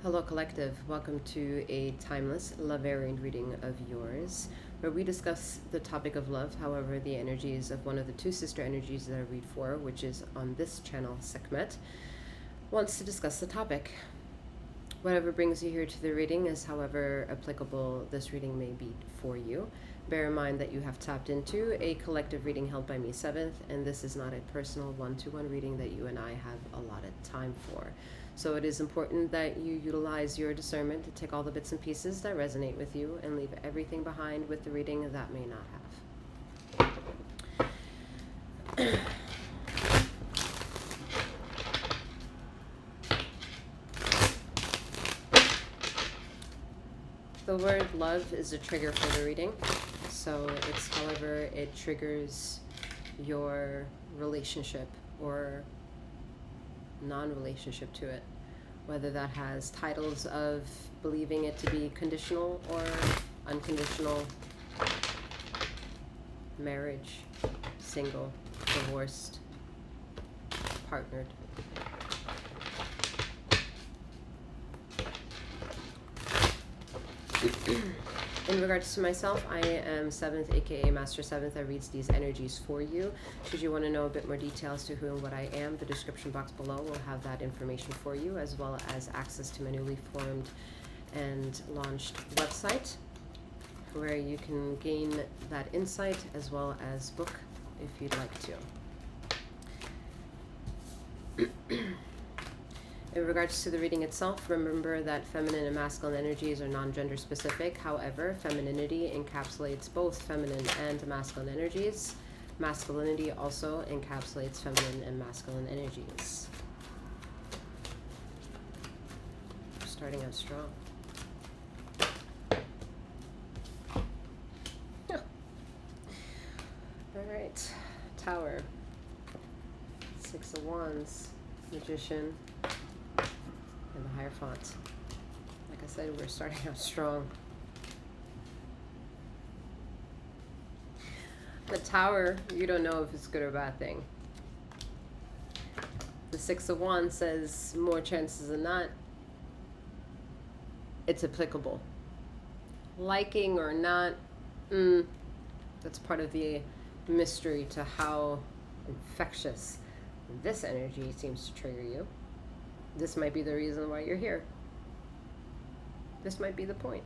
Hello, Collective. Welcome to a timeless, love-variant reading of yours, where we discuss the topic of love. However, the energies of one of the two sister energies that I read for, which is on this channel, Sekhmet, wants to discuss the topic. Whatever brings you here to the reading is however applicable this reading may be for you. Bear in mind that you have tapped into a collective reading held by me, Seventh, and this is not a personal one-to-one reading that you and I have allotted time for. So it is important that you utilize your discernment to take all the bits and pieces that resonate with you and leave everything behind with the reading that may not have. The word love is a trigger for the reading. So it's however it triggers your relationship or non-relationship to it, whether that has titles of believing it to be conditional or unconditional, marriage, single, divorced, partnered. In regards to myself, I am Seventh, aka Master Seventh. I reads these energies for you. Should you want to know a bit more details to who and what I am, the description box below will have that information for you, as well as access to my newly formed and launched website, where you can gain that insight as well as book if you'd like to. In regards to the reading itself, remember that feminine and masculine energies are non-gender specific. However, femininity encapsulates both feminine and masculine energies. Masculinity also encapsulates feminine and masculine energies. Starting out strong. All right, Tower, Six of Wands, Magician, and the Hierophant. Like I said, we're starting out strong. The Tower, you don't know if it's good or a bad thing. The Six of Wands says more chances than not, it's applicable. Liking or not, that's part of the mystery to how infectious this energy seems to trigger you. This might be the reason why you're here. This might be the point.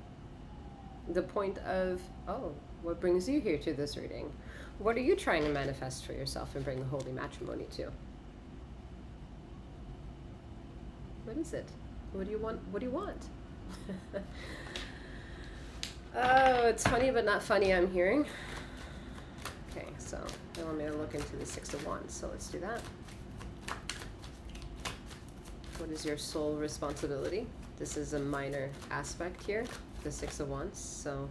The point of, oh, what brings you here to this reading? What are you trying to manifest for yourself and bring a holy matrimony to? What is it? What do you want? What do you want? Oh, it's funny but not funny, I'm hearing. Okay, so they want me to look into the Six of Wands, so let's do that. What is your sole responsibility? This is a minor aspect here, the Six of Wands. So,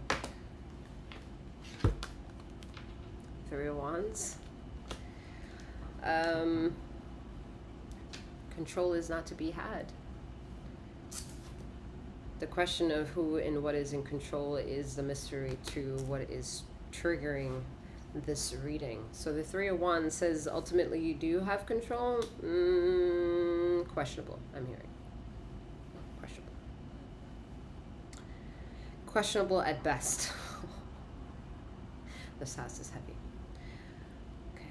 Three of Wands. Control is not to be had. The question of who and what is in control is the mystery to what is triggering this reading. So the Three of Wands says ultimately you do have control. Questionable, I'm hearing. Questionable. Questionable at best. This house is heavy. Okay.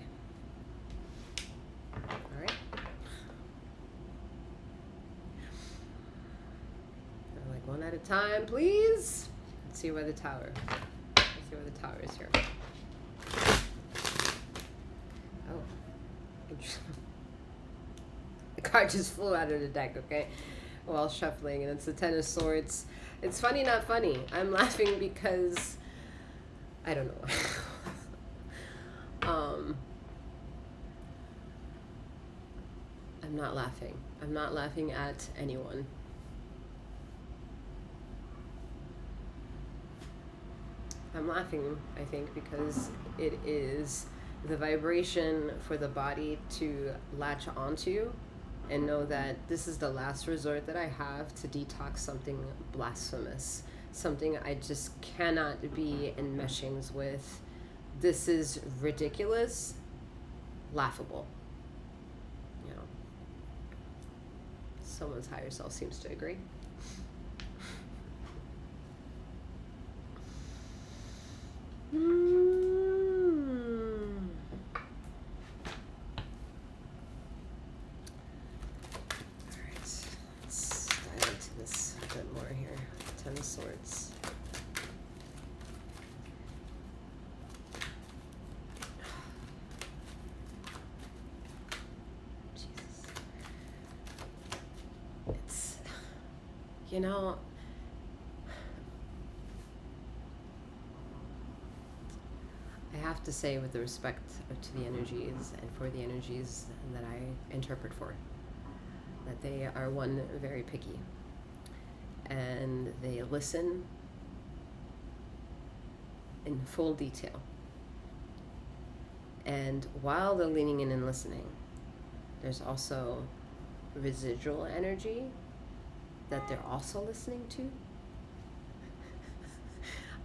All right. Like one at a time, please. Let's see where the Tower. Let's see where the Tower is here. Oh. The card just flew out of the deck, okay? While shuffling, and it's the Ten of Swords. It's funny, not funny. I'm laughing because I don't know. I'm not laughing. I'm not laughing at anyone. I'm laughing, I think, because it is the vibration for the body to latch onto and know that this is the last resort that I have to detox something blasphemous, something I just cannot be in meshings with. This is ridiculous, laughable. You know, someone's higher self seems to agree. here? Ten of Swords. Jesus. It's, you know, I have to say, with the respect to the energies and for the energies that I interpret for, that they are one, very picky, and they listen in full detail. And while they're leaning in and listening, there's also residual energy that they're also listening to.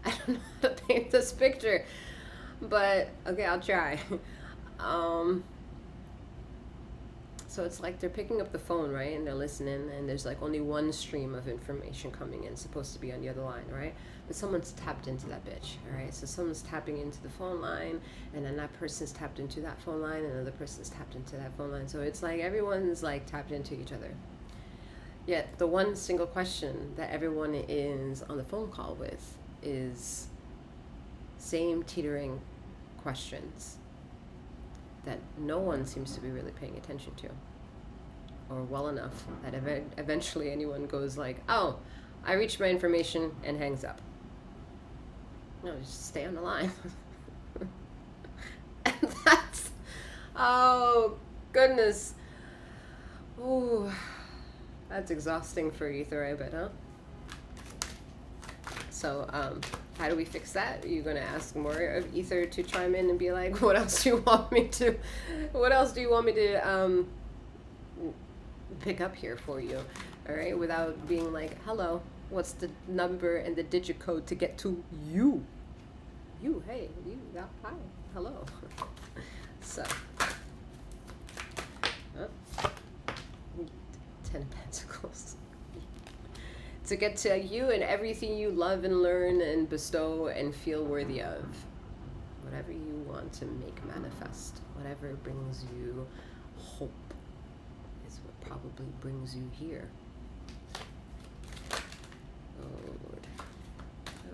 I don't know how to paint this picture, but okay, I'll try. So it's like they're picking up the phone, right? And they're listening, and there's like only one stream of information coming in, supposed to be on the other line, right? But someone's tapped into that bitch, all right? So someone's tapping into the phone line, and then that person's tapped into that phone line, and another person's tapped into that phone line. So it's like everyone's like tapped into each other. Yet the one single question that everyone is on the phone call with is same teetering questions that no one seems to be really paying attention to, or well enough that eventually anyone goes like, oh, I reached my information, and hangs up. No, just stay on the line. And that's, oh goodness, ooh, that's exhausting for ether, I bet, huh? So how do we fix that? Are you going to ask more of ether to chime in and be like, what else do you want me to pick up here for you? All right, without being like, hello, what's the number and the digit code to get to you? You, hey, you, yeah, hi, hello. So, 10 of Pentacles. To get to you and everything you love and learn and bestow and feel worthy of. Whatever you want to make manifest, whatever brings you hope is what probably brings you here. Oh, Lord. Oh.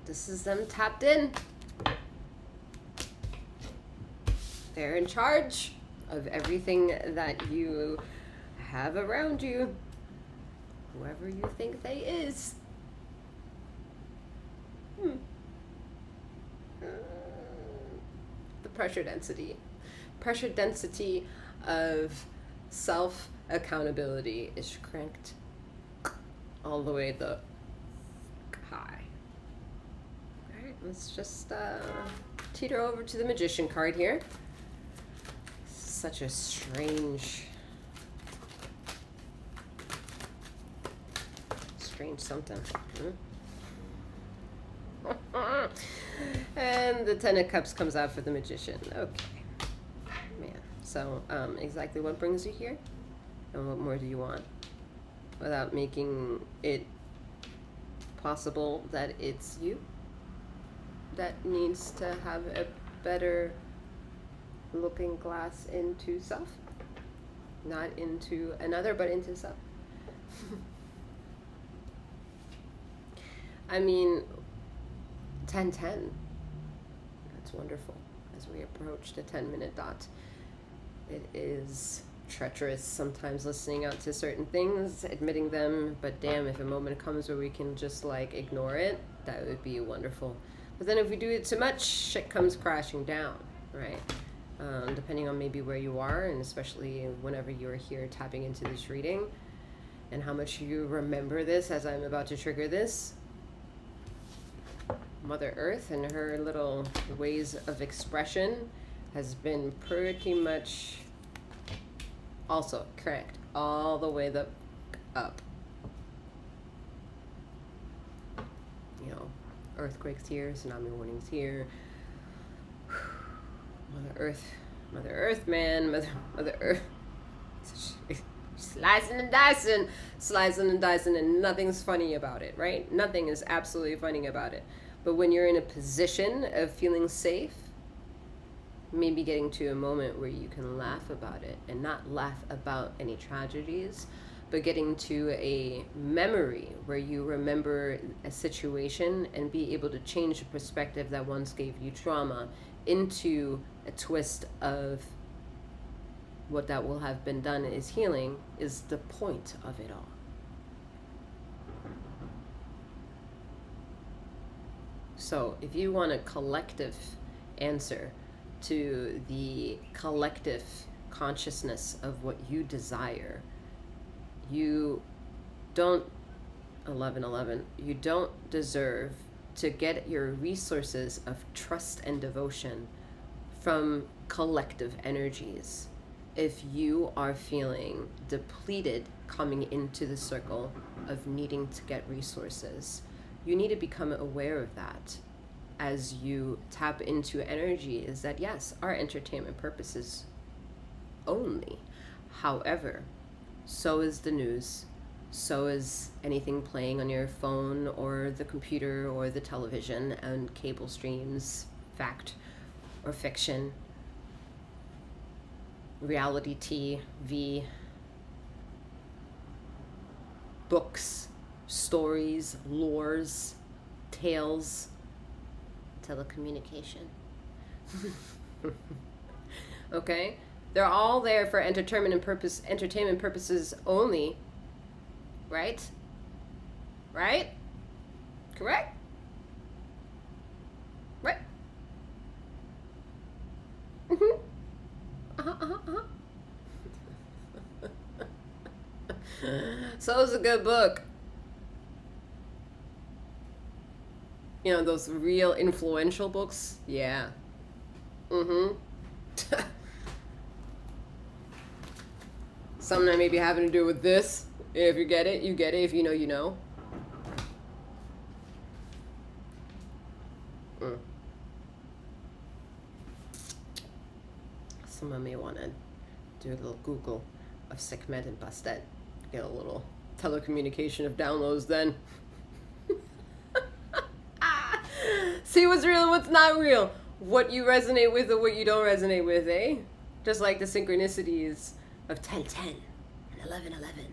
This is them tapped in. They're in charge of everything that you have around you, whoever you think they is. The pressure density. Pressure density of self-accountability is cranked all the way the high. Alright, let's just teeter over to the Magician card here. Such a strange something. And the Ten of Cups comes out for the Magician. Okay. Man. So, exactly what brings you here? And what more do you want? Without making it possible that it's you that needs to have a better looking glass into self. Not into another, but into self. I mean, 10:10. That's wonderful. As we approach the 10-minute dot, it is treacherous sometimes listening out to certain things, admitting them, but damn, if a moment comes where we can just like ignore it, that would be wonderful. But then if we do it too much, shit comes crashing down, right? Depending on maybe where you are, and especially whenever you're here tapping into this reading, and how much you remember this as I'm about to trigger this. Mother Earth and her little ways of expression has been pretty much also cranked all the way up. You know, earthquakes here, tsunami warnings here. Mother Earth, man, Mother Earth. Slicing and dicing, and nothing's funny about it, right? Nothing is absolutely funny about it. But when you're in a position of feeling safe, maybe getting to a moment where you can laugh about it, and not laugh about any tragedies, but getting to a memory where you remember a situation and be able to change the perspective that once gave you trauma into a twist of what that will have been done is healing, is the point of it all. So if you want a collective answer to the collective consciousness of what you desire, you don't, 1111, you don't deserve to get your resources of trust and devotion from collective energies. If you are feeling depleted coming into the circle of needing to get resources, you need to become aware of that as you tap into energy. Is that, yes, our entertainment purposes only. However, so is the news, so is anything playing on your phone or the computer or the television and cable streams, fact or fiction, reality TV, books, stories, lores, tales, telecommunication. Okay? They're all there for entertainment purposes only. Right? Right? Correct? Right? Mm-hmm. So it's a good book. You know, those real influential books? Yeah. Mm-hmm. Something that maybe having to do with this. If you get it, you get it. If you know, you know. Someone may want to do a little Google of Sekhmet and Bastet. Get a little telecommunication of downloads then. See what's real and what's not real. What you resonate with or what you don't resonate with, eh? Just like the synchronicities of 1010 and 1111.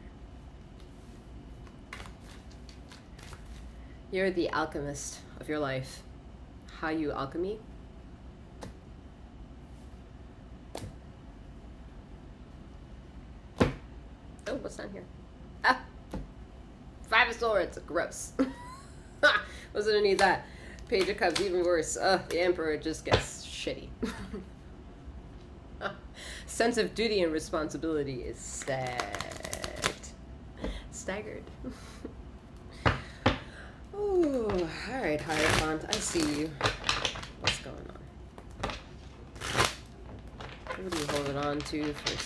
You're the alchemist of your life. How you alchemy? Oh, what's down here? Ah! 5 of Swords. Gross. What's underneath that? Page of Cups, even worse. The Emperor just gets shitty. Sense of duty and responsibility is staggered. Ooh, alright, Hierophant, I see you. What's going on? What are you holding on to for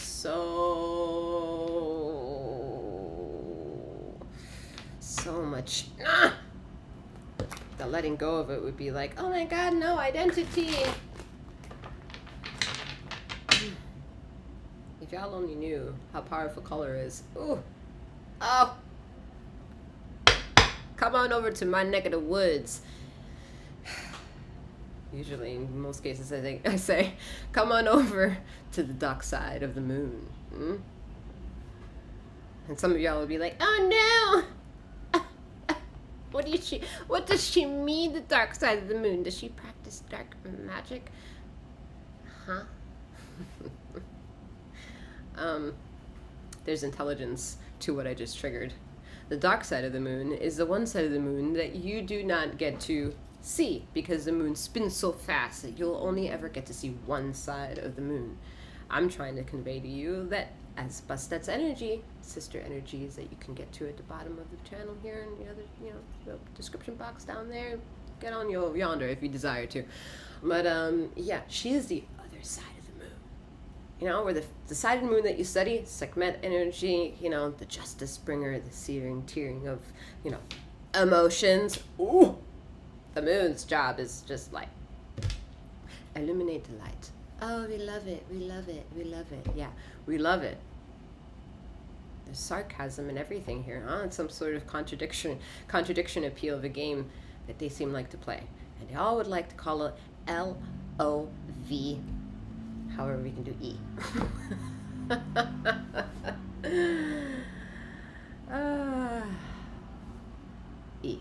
so much? The letting go of it would be like, oh my god, no identity. If y'all only knew how powerful color is. Ooh. Oh. Come on over to my neck of the woods. Usually, in most cases, I say, come on over to the dark side of the moon. Hmm? And some of y'all will be like, oh no! What does she mean, the dark side of the moon? Does she practice dark magic? Huh? There's intelligence to what I just triggered. The dark side of the moon is the one side of the moon that you do not get to see because the moon spins so fast that you'll only ever get to see one side of the moon. I'm trying to convey to you that as Bastet's energy, sister energies that you can get to at the bottom of the channel here and the description box down there. Get on yonder if you desire to. But yeah, she is the other side of the moon. You know, where the side of the moon that you study, Sekhmet energy, the justice bringer, the searing, tearing of, emotions. Ooh! The moon's job is just like illuminate the light. Oh, we love it, we love it, we love it. Yeah, we love it. There's sarcasm and everything here, huh? It's some sort of contradiction appeal of a game that they seem like to play. And they all would like to call it L-O-V. However, we can do E. E.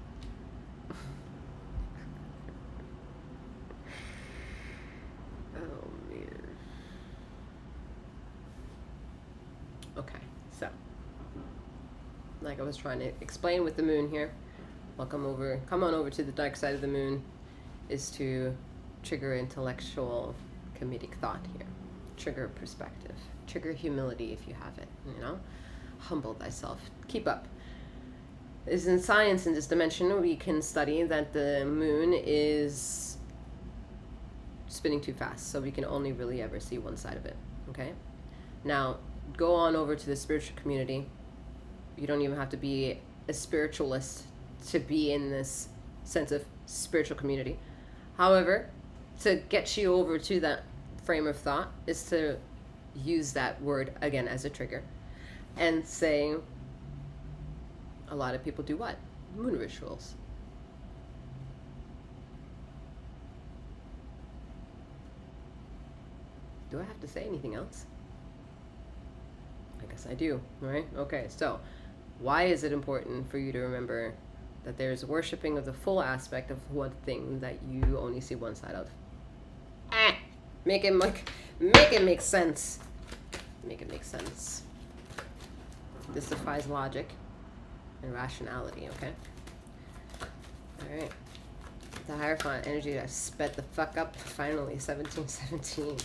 Oh, man. Okay, so like I was trying to explain with the moon here, come on over to the dark side of the moon, is to trigger intellectual comedic thought here, trigger perspective, trigger humility if you have it, humble thyself, keep up. Is in science in this dimension we can study that the moon is spinning too fast, so we can only really ever see one side of it. Okay, now go on over to the spiritual community. You don't even have to be a spiritualist to be in this sense of spiritual community. However, to get you over to that frame of thought is to use that word again as a trigger and say, a lot of people do what? Moon rituals. Do I have to say anything else? I guess I do, right? Okay, so why is it important for you to remember that there's worshiping of the full aspect of one thing that you only see one side of? Make it make sense. Make it make sense. This defies logic and rationality, okay? Alright. The Hierophant energy that sped the fuck up, finally, 1717.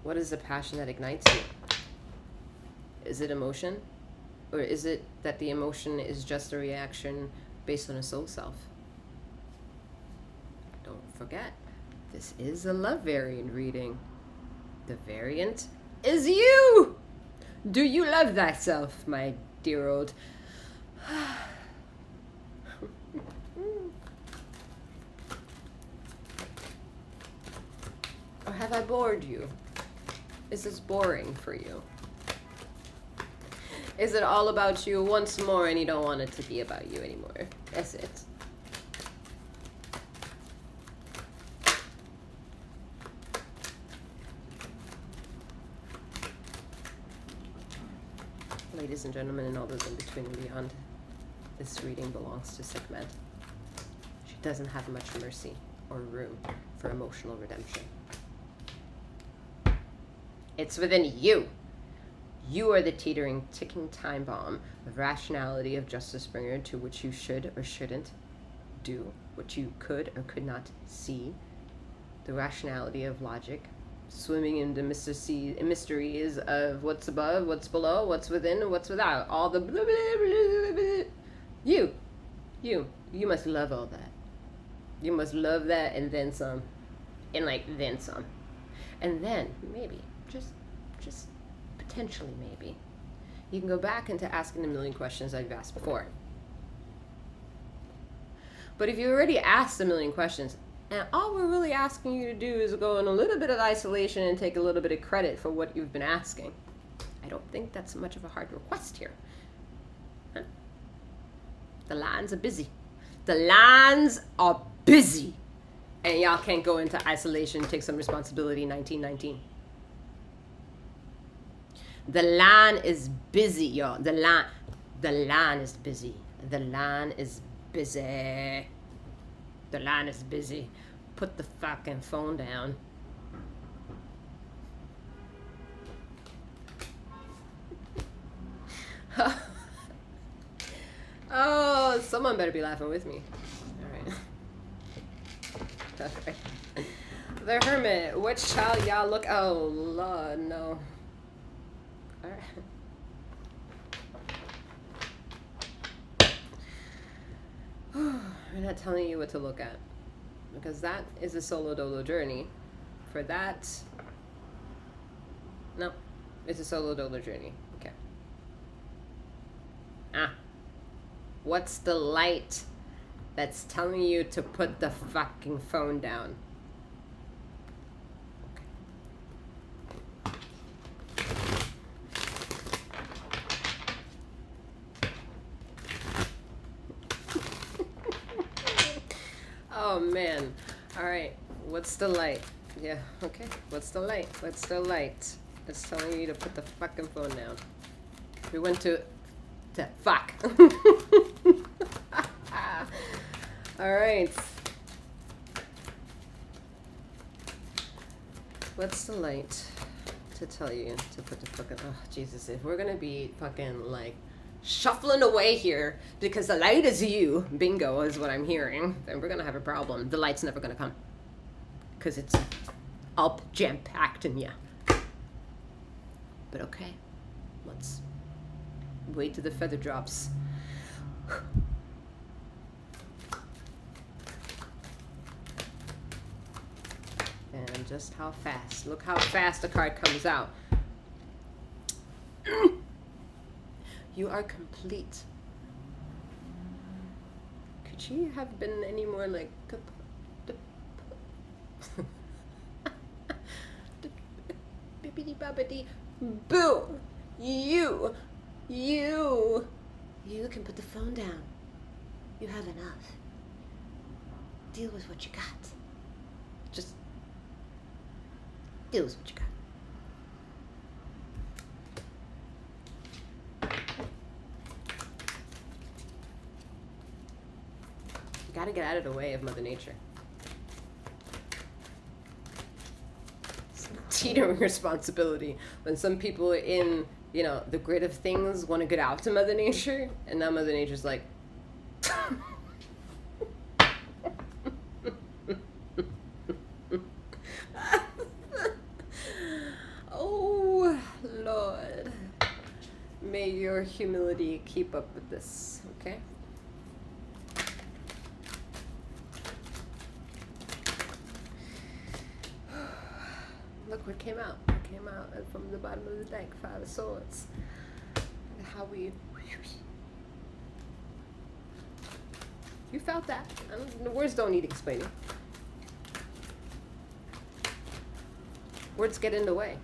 What is the passion that ignites you? Is it emotion? Or is it that the emotion is just a reaction based on a soul self? Don't forget, this is a love variant reading. The variant is you! Do you love thyself, my dear old? Or have I bored you? Is this boring for you? Is it all about you once more and you don't want it to be about you anymore? That's it. Ladies and gentlemen, and all those in between and beyond, this reading belongs to sick men. She doesn't have much mercy or room for emotional redemption. It's within you. You are the teetering, ticking time bomb of rationality of Justice Bringer, to which you should or shouldn't do, what you could or could not see. The rationality of logic, swimming in the mysteries of what's above, what's below, what's within, and what's without. All the blah, blah, blah, blah, blah. You must love all that. You must love that and then some, and then some. And then, maybe, just potentially maybe, you can go back into asking the million questions that you've asked before. But if you already asked a million questions, and all we're really asking you to do is go in a little bit of isolation and take a little bit of credit for what you've been asking, I don't think that's much of a hard request here. Huh? The lines are busy. The lines are busy. And y'all can't go into isolation and take some responsibility in 1919. The line is busy, y'all. The line is busy. The line is busy. The line is busy. Put the fucking phone down. Oh, someone better be laughing with me. All right. The Hermit. Which child y'all look? Oh, Lord, no. All right. I'm not telling you what to look at, because that is a solo dolo journey. For that, no, it's a solo dolo journey. Okay. What's the light that's telling you to put the fucking phone down. Oh man. Alright. What's the light? Yeah, okay. What's the light? What's the light? It's telling you to put the fucking phone down. We went to fuck. Alright. What's the light to tell you to put the fucking... Oh, Jesus. If we're gonna be fucking, like, shuffling away here because the light is you, bingo is what I'm hearing, then we're gonna have a problem. The light's never gonna come. Because it's all jam-packed in ya. But okay. Let's wait till the feather drops. And just how fast. Look how fast the card comes out. You are complete. Could she have been any more like... Boo! You can put the phone down. You have enough. Deal with what you got. Just deal with what you got. You gotta get out of the way of Mother Nature. It's teetering responsibility. When some people in, you know, the grid of things want to get out to Mother Nature, and now Mother Nature's like, oh, Lord. May your humility keep up with this, okay? Look what came out. What came out from the bottom of the deck. 5 of Swords. How we... You felt that. The words don't need explaining. Words get in the way.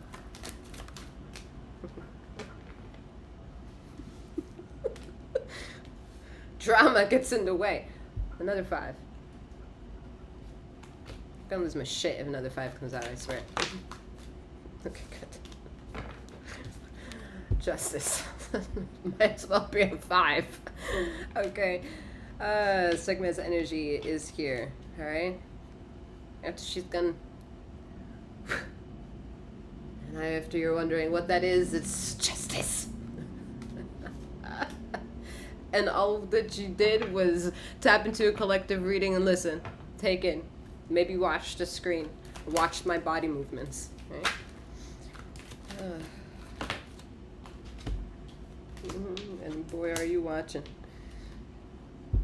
Drama gets in the way. Another 5. I'm gonna lose my shit if another 5 comes out, I swear. Okay, good. Justice. Might as well be a 5. Okay. Sigma's energy is here. Alright? After she's gone. And after you're wondering what that is, it's justice. And all that you did was tap into a collective reading and listen. Take in. Maybe watch the screen. Watch my body movements. Right? And boy, are you watching.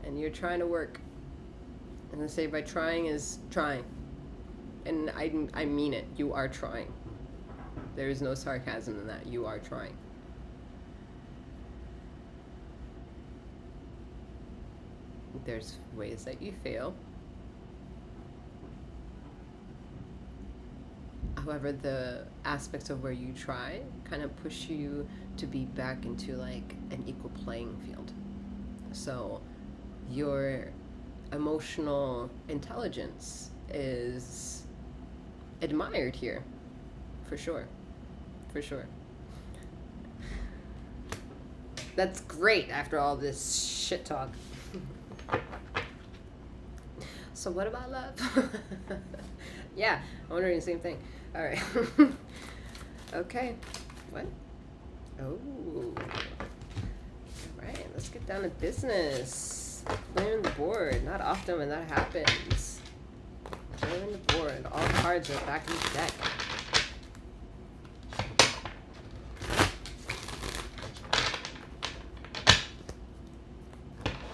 And you're trying to work. And I say by trying is trying. And I mean it. You are trying. There is no sarcasm in that. You are trying. There's ways that you fail. However, the aspects of where you try kind of push you to be back into like an equal playing field. So your emotional intelligence is admired here, for sure. For sure. That's great after all this shit talk. So what about love? Yeah, I'm wondering the same thing. All right. Okay. What? Oh. All right, let's get down to business. Clearing the board. Not often when that happens. Clearing the board. All cards are back in the deck.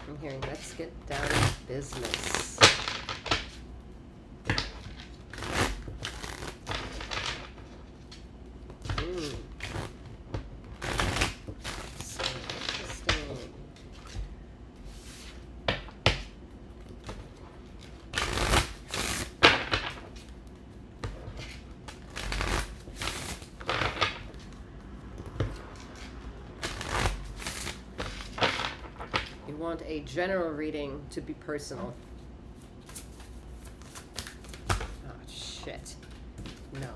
I'm hearing let's get down to business. want a general reading to be personal. Oh, shit. No.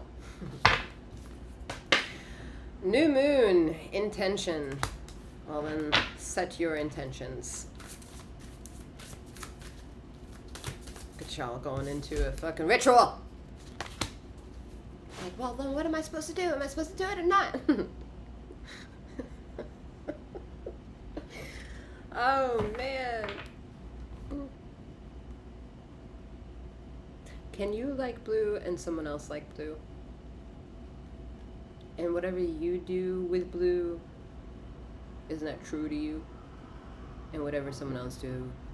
New moon, intention. Well then, set your intentions. Look at y'all going into a fucking ritual. Like, well then what am I supposed to do? Am I supposed to do it or not? Oh man. Can you like blue and someone else like blue? And whatever you do with blue, isn't that true to you? And whatever someone else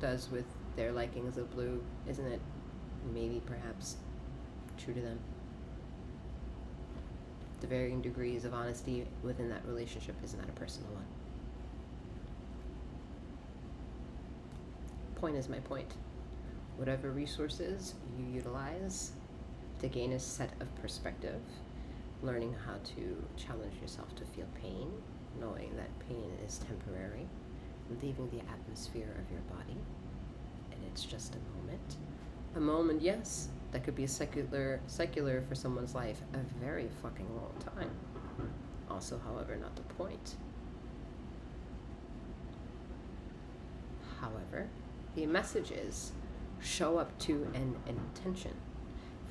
does with their likings of blue, isn't it maybe perhaps true to them? The varying degrees of honesty within that relationship, isn't that a personal one? Point is my point. Whatever resources you utilize to gain a set of perspective, learning how to challenge yourself to feel pain, knowing that pain is temporary, leaving the atmosphere of your body, and it's just a moment. A moment, yes, that could be secular for someone's life a very fucking long time. Also, however, not the point. However, the message is show up to an intention.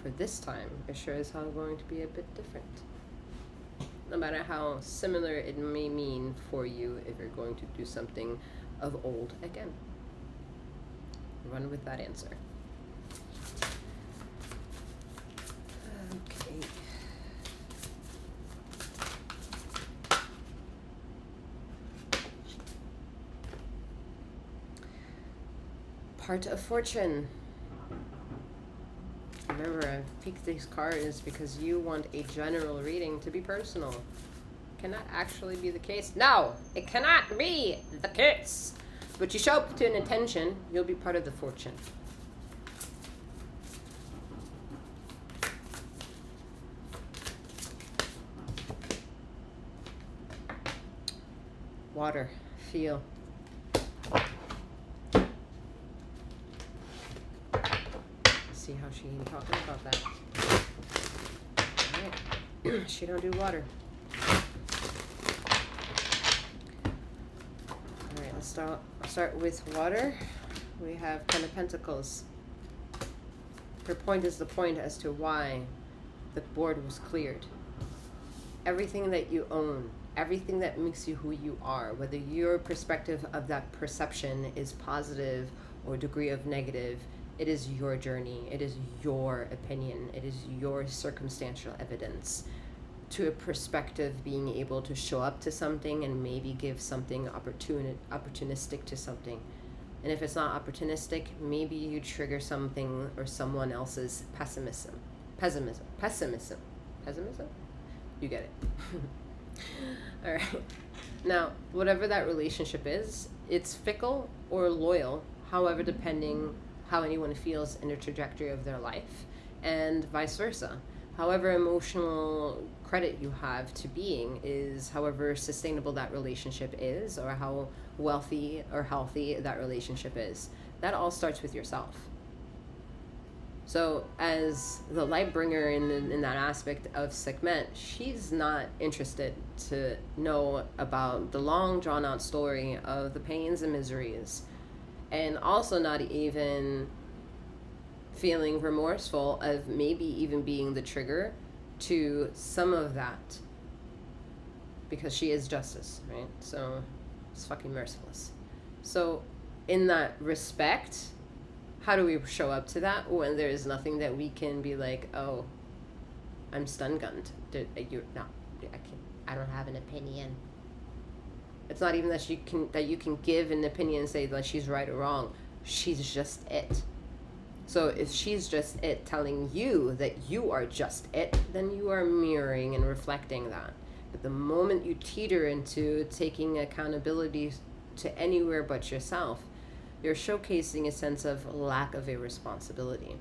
For this time, it sure as hell going to be a bit different. No matter how similar it may mean for you if you're going to do something of old again. Run with that answer. Okay. Part of fortune. Remember, I've picked these cards because you want a general reading to be personal. Cannot actually be the case. No, it cannot be the case. But you show up to an intention, you'll be part of the fortune. Water, feel. See how she ain't talking about that. Right. She don't do water. Alright, let's start with water. We have Ten of Pentacles. Her point is the point as to why the board was cleared. Everything that you own, everything that makes you who you are, whether your perspective of that perception is positive or degree of negative, it is your journey, it is your opinion, it is your circumstantial evidence to a perspective being able to show up to something and maybe give something opportunistic to something. And if it's not opportunistic, maybe you trigger something or someone else's pessimism. You get it. All right. Now, whatever that relationship is, it's fickle or loyal, however, depending how anyone feels in the trajectory of their life, and vice versa. However emotional credit you have to being is however sustainable that relationship is, or how wealthy or healthy that relationship is. That all starts with yourself. So as the light bringer in that aspect of Sekhmet, she's not interested to know about the long drawn out story of the pains and miseries, and also not even feeling remorseful of maybe even being the trigger to some of that, because she is justice, right? So it's fucking merciless. So in that respect, how do we show up to that when there is nothing that we can be like, oh, I'm stun gunned? I don't have an opinion. It's not even that you can give an opinion and say that she's right or wrong. She's just it. So if she's just it telling you that you are just it, then you are mirroring and reflecting that. But the moment you teeter into taking accountability to anywhere but yourself, you're showcasing a sense of lack of a responsibility.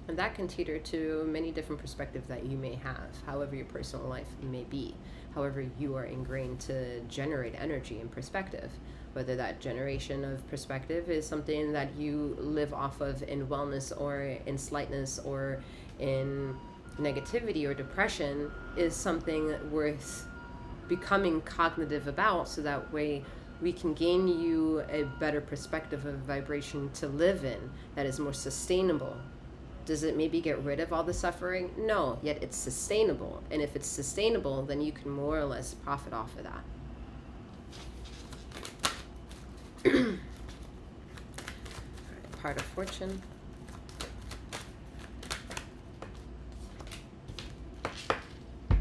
And that can teeter to many different perspectives that you may have, however your personal life may be, however you are ingrained to generate energy and perspective. whether that generation of perspective is something that you live off of in wellness or in slightness or in negativity or depression, is something worth becoming cognitive about, so that way we can gain you a better perspective of vibration to live in that is more sustainable. Does it maybe get rid of all the suffering? No, yet it's sustainable. And if it's sustainable, then you can more or less profit off of that. All right, part of fortune.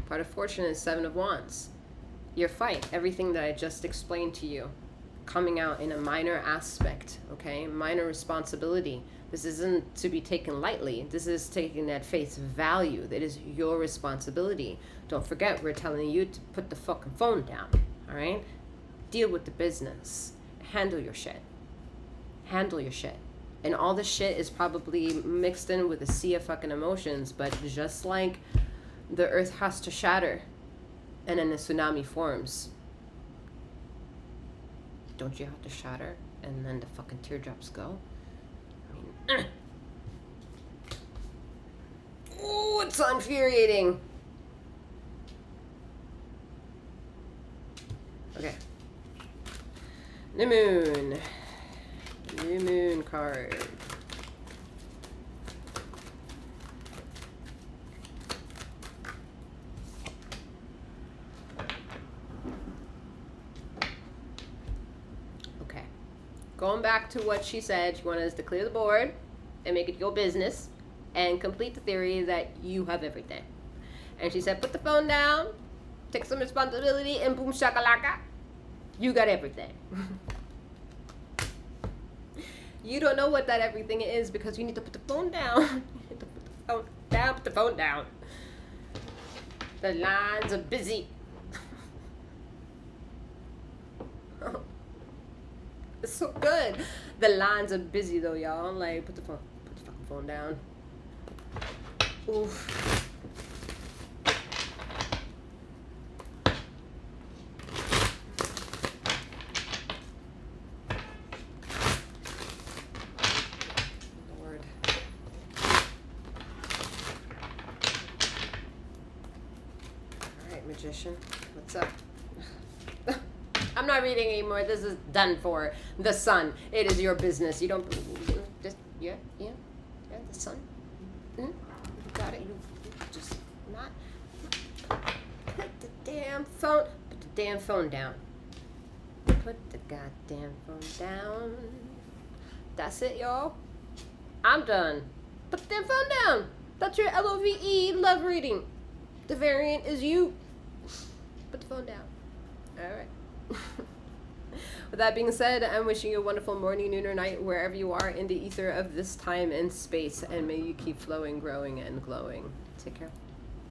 Part of fortune is Seven of Wands. Your fight, everything that I just explained to you, coming out in a minor aspect, okay? Minor responsibility. This isn't to be taken lightly. This is taken at face value. That is your responsibility. Don't forget, we're telling you to put the fucking phone down, all right? Deal with the business. Handle your shit. Handle your shit. And all the shit is probably mixed in with a sea of fucking emotions, but just like the earth has to shatter and then a tsunami forms, don't you have to shatter and then the fucking teardrops go? I mean, oh, it's infuriating. Okay. New moon. New moon card. Going back to what she said, she wanted us to clear the board and make it your business and complete the theory that you have everything. And she said, put the phone down, take some responsibility, and boom shakalaka, you got everything. You don't know what that everything is because you need to put the phone down. You need to put the phone down, put the phone down. The lines are busy. It's so good. The lines are busy though, y'all. Like, put the fucking phone down. Oof. Lord. All right, magician. What's up? I'm not reading anymore. This is done for. The sun. It is your business. You don't. Just yeah. The sun. You got it. You just not. Put the damn phone. Put the damn phone down. Put the goddamn phone down. That's it, y'all. I'm done. Put the damn phone down. That's your LOVE love reading. The variant is you. Put the phone down. All right. With that being said, I'm wishing you a wonderful morning, noon, or night, wherever you are in the ether of this time and space, and may you keep flowing, growing, and glowing. Take care.